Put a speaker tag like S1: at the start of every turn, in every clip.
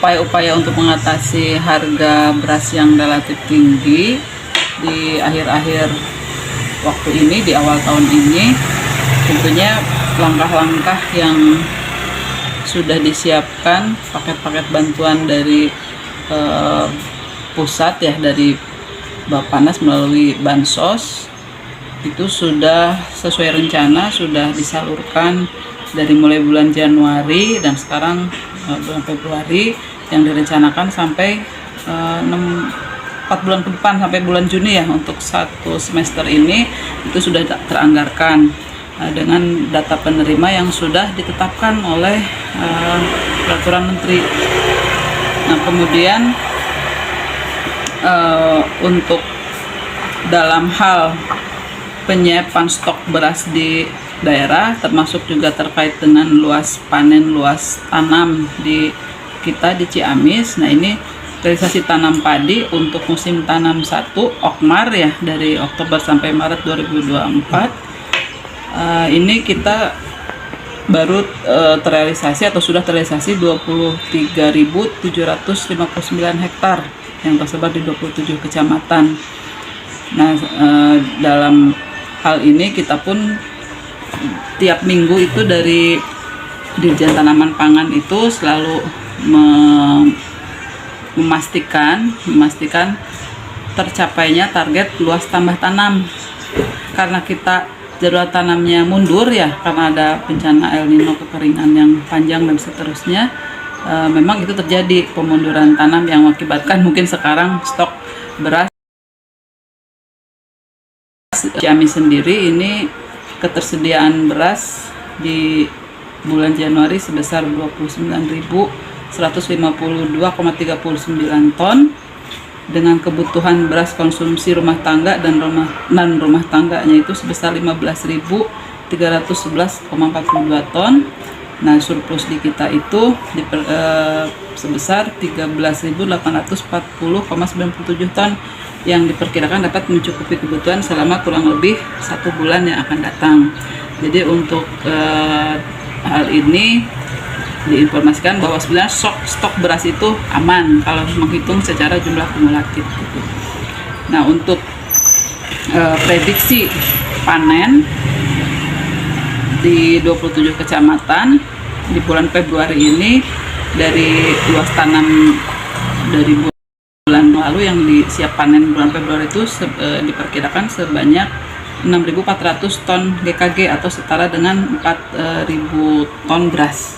S1: upaya-upaya untuk mengatasi harga beras yang relatif tinggi di akhir-akhir waktu ini, di awal tahun ini, tentunya langkah-langkah yang sudah disiapkan, paket-paket bantuan dari pusat ya, dari Bappenas melalui Bansos, itu sudah sesuai rencana, sudah disalurkan dari mulai bulan Januari dan sekarang bulan Februari, yang direncanakan sampai 4 bulan ke depan, sampai bulan Juni ya, untuk satu semester ini itu sudah teranggarkan dengan data penerima yang sudah ditetapkan oleh peraturan menteri. Nah, kemudian untuk dalam hal penyiapan stok beras di daerah, termasuk juga terkait dengan luas panen, luas tanam di kita di Ciamis. Nah, ini realisasi tanam padi untuk musim tanam 1 Okmar ya, dari Oktober sampai Maret 2024. Ini kita baru terrealisasi atau sudah terrealisasi 23.759 hektar yang tersebar di 27 kecamatan. Nah, dalam hal ini kita pun tiap minggu itu dari Dirjen Tanaman Pangan itu selalu memastikan tercapainya target luas tambah tanam. Karena kita jadwal tanamnya mundur ya, karena ada bencana El Nino, kekeringan yang panjang dan seterusnya, memang itu terjadi pemunduran tanam yang mengakibatkan mungkin sekarang stok beras Ciamis sendiri ini, ketersediaan beras di bulan Januari sebesar 29.152,39 ton, dengan kebutuhan beras konsumsi rumah tangga dan non-rumah tangganya itu sebesar 15.311,42 ton. Nah, surplus di kita itu sebesar 13.840,97 ton yang diperkirakan dapat mencukupi kebutuhan selama kurang lebih 1 bulan yang akan datang. Jadi untuk hal ini diinformasikan bahwa sebenarnya stok beras itu aman kalau menghitung secara jumlah kumulatif gitu. Nah, untuk prediksi panen di 27 kecamatan di bulan Februari ini, dari luas tanam dari bulan lalu yang siap panen bulan Februari itu diperkirakan sebanyak 6.400 ton GKG atau setara dengan 4.000 ton beras.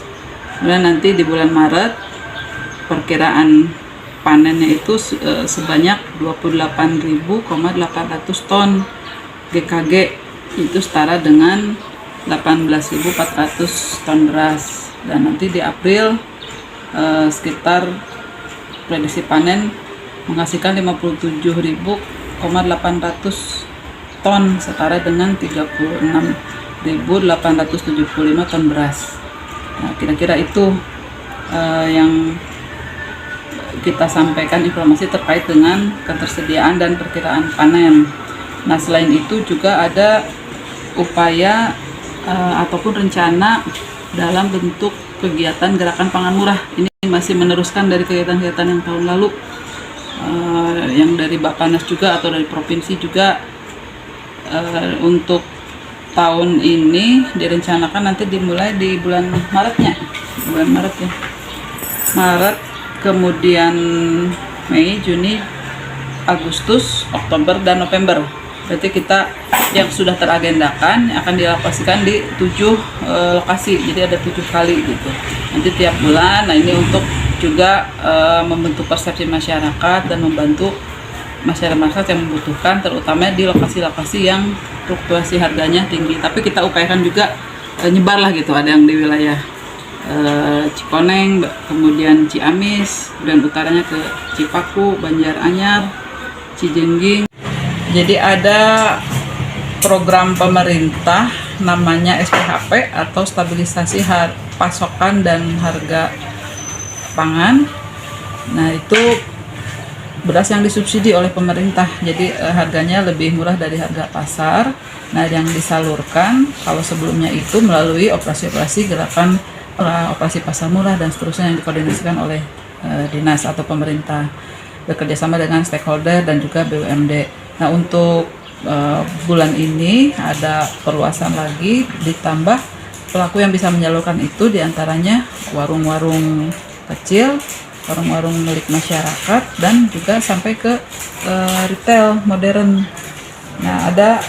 S1: Kemudian nanti di bulan Maret perkiraan panennya itu sebanyak 28.800 ton GKG, itu setara dengan 18.400 ton beras. Dan nanti di April sekitar prediksi panen menghasilkan 57.800 ton, setara dengan 36.875 ton beras. Nah, kira-kira itu yang kita sampaikan informasi terkait dengan ketersediaan dan perkiraan panen. Nah, selain itu juga ada upaya ataupun rencana dalam bentuk kegiatan gerakan pangan murah. Ini masih meneruskan dari kegiatan-kegiatan yang tahun lalu, yang dari Bappenas juga atau dari provinsi juga. Untuk tahun ini direncanakan nanti dimulai di bulan Maret ya, Maret, kemudian Mei, Juni, Agustus, Oktober, dan November. Berarti kita yang sudah teragendakan akan dialokasikan di 7 lokasi, jadi ada 7 kali gitu nanti tiap bulan. Nah, ini untuk juga membentuk persepsi masyarakat dan membantu masyarakat yang membutuhkan, terutama di lokasi-lokasi yang fluktuasi harganya tinggi. Tapi kita upayakan juga nyebar lah gitu, ada yang di wilayah Cikoneng, kemudian Ciamis, kemudian utaranya ke Cipaku, Banjaranyar, Cijengging. Jadi ada program pemerintah namanya SPHP atau stabilisasi pasokan dan harga pangan. Nah, itu beras yang disubsidi oleh pemerintah, jadi harganya lebih murah dari harga pasar. Nah, yang disalurkan kalau sebelumnya itu melalui operasi-operasi gerakan operasi pasar murah dan seterusnya yang dikoordinasikan oleh dinas atau pemerintah, bekerja sama dengan stakeholder dan juga BUMD. Nah, untuk bulan ini ada perluasan lagi, ditambah pelaku yang bisa menyalurkan itu diantaranya warung-warung kecil, warung-warung milik masyarakat, dan juga sampai ke retail modern. Nah, ada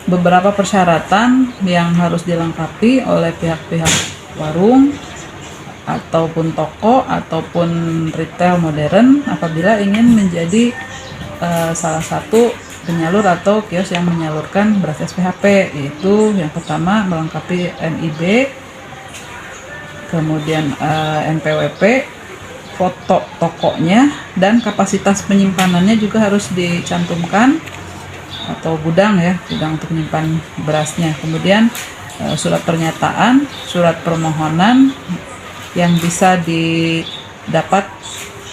S1: beberapa persyaratan yang harus dilengkapi oleh pihak-pihak warung ataupun toko ataupun retail modern apabila ingin menjadi salah satu penyalur atau kios yang menyalurkan beras SPHP, yaitu yang pertama melengkapi NIB, kemudian NPWP, foto tokonya, dan kapasitas penyimpanannya juga harus dicantumkan, atau gudang ya, gudang untuk menyimpan berasnya. Kemudian surat pernyataan, surat permohonan yang bisa didapat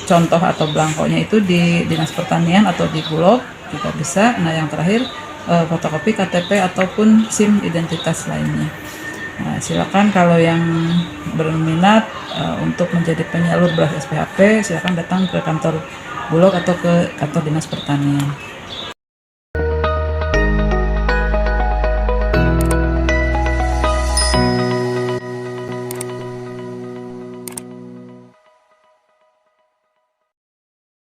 S1: contoh atau belangkonya itu di Dinas Pertanian atau di Bulog juga bisa. Nah, yang terakhir fotokopi KTP ataupun SIM identitas lainnya. Nah, silakan kalau yang berminat untuk menjadi penyalur beras SPHP, silakan datang ke kantor Bulog atau ke kantor Dinas Pertanian.